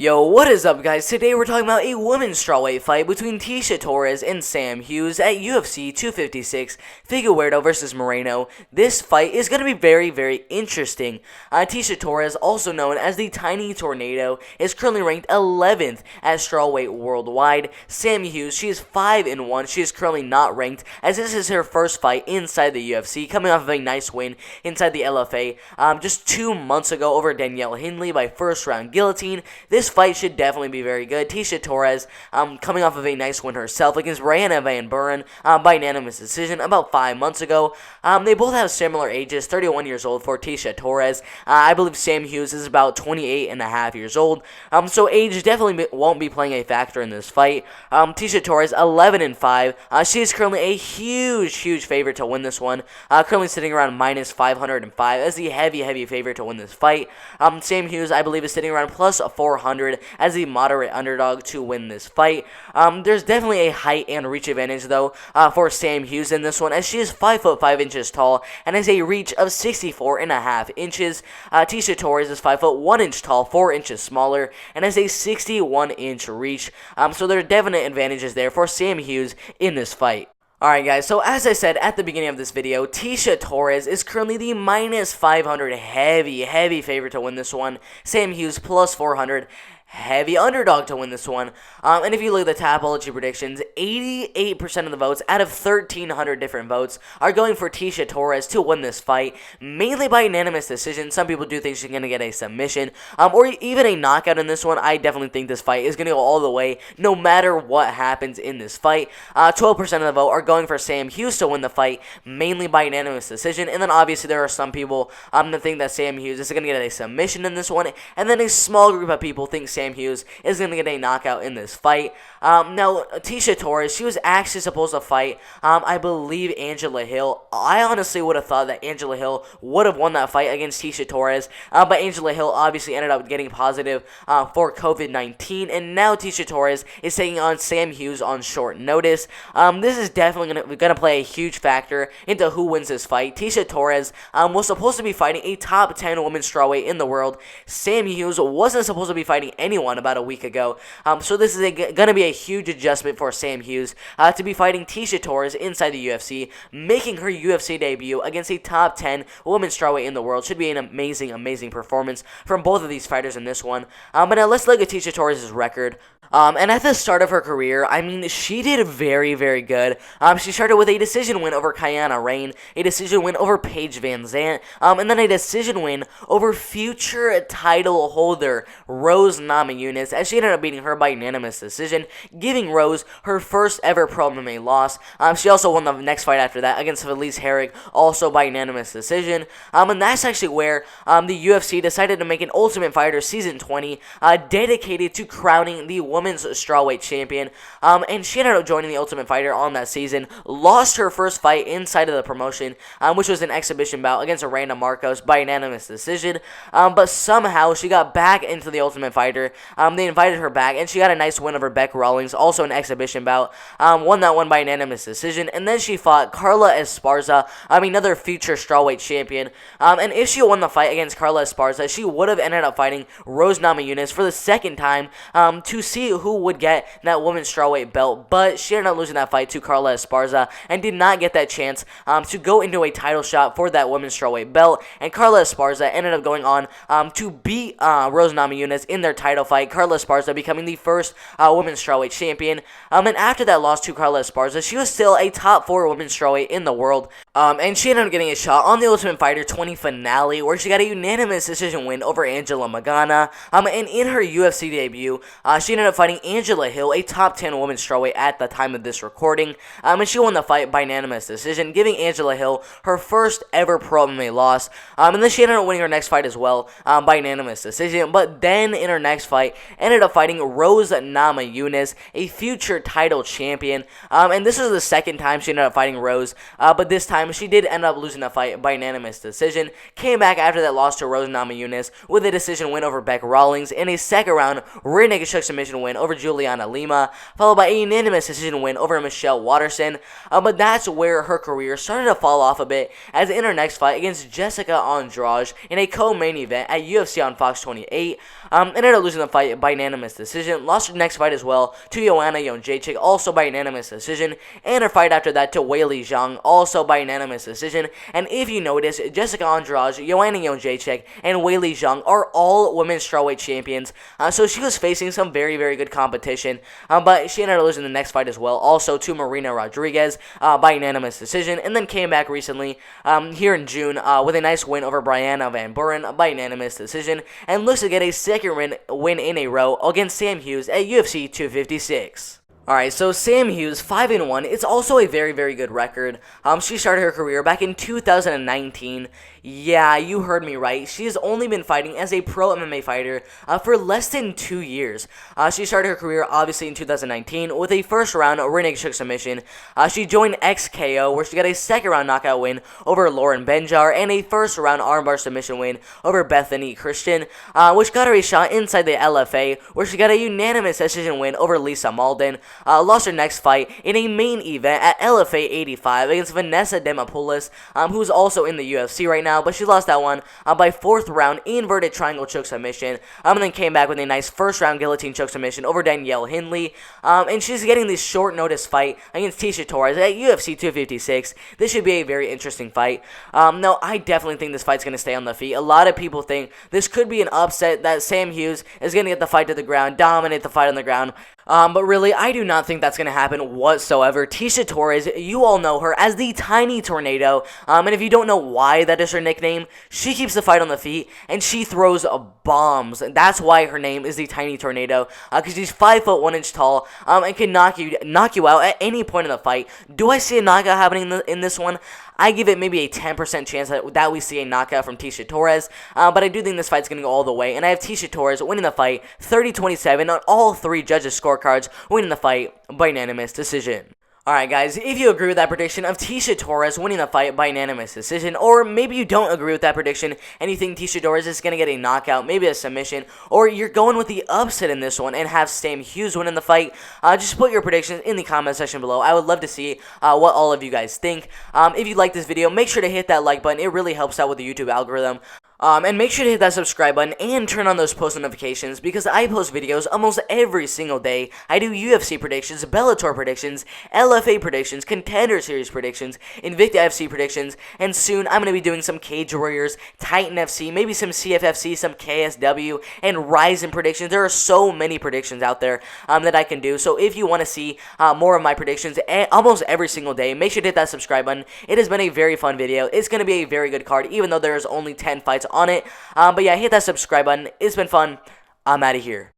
Yo, what is up, guys? Today we're talking about a women's strawweight fight between Tecia Torres and Sam Hughes at UFC 256, Figueiredo versus Moreno. This fight is going to be very, very interesting. Tecia Torres, also known as the Tiny Tornado, is currently ranked 11th at strawweight worldwide. Sam Hughes, she is 5-1. She is currently not ranked, as this is her first fight inside the UFC, coming off of a nice win inside the LFA just 2 months ago over Danielle Hindley by first round guillotine. This fight should definitely be very good. Tecia Torres, coming off of a nice win herself against Brianna Van Buren by unanimous decision about 5 months ago. They both have similar ages, 31 years old for Tecia Torres. I believe Sam Hughes is about 28 and a half years old. So age definitely won't be playing a factor in this fight. Tecia Torres, 11-5. She is currently a huge favorite to win this one. Currently sitting around minus 505 as the heavy favorite to win this fight. Sam Hughes, I believe, is sitting around plus 400 as the moderate underdog to win this fight. There's definitely a height and reach advantage, though, for Sam Hughes in this one, as she is 5'5" tall and has a reach of 64.5 inches. Tecia Torres is 5'1" tall, 4 inches smaller, and has a 61-inch reach. So there are definite advantages there for Sam Hughes in this fight. Alright guys, so as I said at the beginning of this video, Tecia Torres is currently the minus 500 heavy favorite to win this one. Sam Hughes plus 400. Heavy underdog to win this one. And if you look at the Tapology predictions, 88% of the votes out of 1,300 different votes are going for Tecia Torres to win this fight, mainly by unanimous decision. Some people do think she's going to get a submission, or even a knockout in this one. I definitely think this fight is going to go all the way, no matter what happens in this fight. 12% of the vote are going for Sam Hughes to win the fight, mainly by unanimous decision. And then obviously there are some people that think that Sam Hughes is going to get a submission in this one, and then a small group of people think Sam Hughes is going to get a knockout in this fight. Now, Tecia Torres, she was actually supposed to fight, I believe, Angela Hill. I honestly would have thought that Angela Hill would have won that fight against Tecia Torres, but Angela Hill obviously ended up getting positive for COVID-19, and now Tecia Torres is taking on Sam Hughes on short notice. This is definitely going to play a huge factor into who wins this fight. Tecia Torres was supposed to be fighting a top 10 women's strawweight in the world. Sam Hughes wasn't supposed to be fighting anyone about a week ago. So this is going to be a huge adjustment for Sam Hughes to be fighting Tecia Torres inside the UFC, making her UFC debut against a top 10 women's strawweight in the world. Should be an amazing performance from both of these fighters in this one. But now let's look at Tecia Torres' record. And at the start of her career, I mean, she did very good. She started with a decision win over Kiana Rain, a decision win over Paige Van Zandt, and then a decision win over future title holder Rose Namajunas, as she ended up beating her by unanimous decision, giving Rose her first ever pro MMA loss. She also won the next fight after that against Felice Herrig, also by unanimous decision. And that's actually where the UFC decided to make an Ultimate Fighter Season 20 dedicated to crowning the women's strawweight champion, and she ended up joining the Ultimate Fighter on that season, lost her first fight inside of the promotion, which was an exhibition bout against Aranda Marcos by unanimous decision, but somehow she got back into the Ultimate Fighter. They invited her back, and she got a nice win over Bec Rawlings, also an exhibition bout, won that one by unanimous decision, and then she fought Carla Esparza, another future strawweight champion, and if she won the fight against Carla Esparza, she would have ended up fighting Rose Namajunas for the second time, to see who would get that women's strawweight belt, but she ended up losing that fight to Carla Esparza and did not get that chance to go into a title shot for that women's strawweight belt, and Carla Esparza ended up going on to beat Rose Namajunas in their title fight, Carla Esparza becoming the first women's strawweight champion, and after that loss to Carla Esparza, she was still a top 4 women's strawweight in the world, and she ended up getting a shot on the Ultimate Fighter 20 finale, where she got a unanimous decision win over Angela Magana, and in her UFC debut, she ended up fighting Angela Hill, a top 10 women's strawweight at the time of this recording, and she won the fight by unanimous decision, giving Angela Hill her first ever pro MMA loss, and then she ended up winning her next fight as well by unanimous decision, but then in her next fight, ended up fighting Rose Namajunas, a future title champion, and this was the second time she ended up fighting Rose, but this time she did end up losing the fight by unanimous decision, came back after that loss to Rose Namajunas with a decision win over Bec Rawlings in a second round rear naked choke submission decision win over Juliana Lima, followed by a unanimous decision win over Michelle Watterson. But that's where her career started to fall off a bit, as in her next fight against Jessica Andrade in a co-main event at UFC on Fox 28, ended up losing the fight by unanimous decision, lost her next fight as well to Joanna Jędrzejczyk, also by unanimous decision, and her fight after that to Weili Zhang, also by unanimous decision. And if you notice, Jessica Andrade, Joanna Jędrzejczyk, and Weili Zhang are all women's strawweight champions, so she was facing some very, very good competition, but she ended up losing the next fight as well, also to Marina Rodriguez by unanimous decision, and then came back recently here in June with a nice win over Brianna Van Buren by unanimous decision, and looks to get a second win in a row against Sam Hughes at UFC 256. Alright, so Sam Hughes, 5-1. It's also a very, very good record. She started her career back in 2019. Yeah, you heard me right. She has only been fighting as a pro MMA fighter for less than 2 years. She started her career obviously in 2019 with a first round rear naked choke submission. She joined XKO, where she got a second round knockout win over Lauren Benjar and a first round armbar submission win over Bethany Christian, which got her a shot inside the LFA, where she got a unanimous decision win over Lisa Malden. Lost her next fight in a main event at LFA 85 against Vanessa Demopoulos, who's also in the UFC right now, but she lost that one by fourth round inverted triangle choke submission, and then came back with a nice first round guillotine choke submission over Danielle Hindley, and she's getting this short notice fight against Tecia Torres at UFC 256. This should be a very interesting fight. No, I definitely think this fight's going to stay on the feet. A lot of people think this could be an upset, that Sam Hughes is going to get the fight to the ground, dominate the fight on the ground. But really, I do not think that's going to happen whatsoever. Tecia Torres, you all know her as the Tiny Tornado, and if you don't know why that is her nickname, she keeps the fight on the feet, and she throws bombs. That's why her name is the Tiny Tornado, because she's 5 foot 1 inch tall, and can knock you out at any point in the fight. Do I see a knockout happening in this one? I give it maybe a 10% chance that we see a knockout from Tecia Torres, but I do think this fight's going to go all the way, and I have Tecia Torres winning the fight 30-27 on all 3 judges' scorecards, winning the fight by unanimous decision. Alright guys, if you agree with that prediction of Tecia Torres winning the fight by unanimous decision, or maybe you don't agree with that prediction and you think Tecia Torres is going to get a knockout, maybe a submission, or you're going with the upset in this one and have Sam Hughes winning the fight, just put your predictions in the comment section below. I would love to see what all of you guys think. If you like this video, make sure to hit that like button. It really helps out with the YouTube algorithm. And make sure to hit that subscribe button and turn on those post notifications, because I post videos almost every single day. I do UFC predictions, Bellator predictions, LFA predictions, Contender Series predictions, Invicta FC predictions, and soon I'm going to be doing some Cage Warriors, Titan FC, maybe some CFFC, some KSW, and Ryzen predictions. There are so many predictions out there that I can do. So if you want to see more of my predictions almost every single day, make sure to hit that subscribe button. It has been a very fun video. It's going to be a very good card, even though there's only 10 fights on it. But yeah, hit that subscribe button. It's been fun. I'm out of here.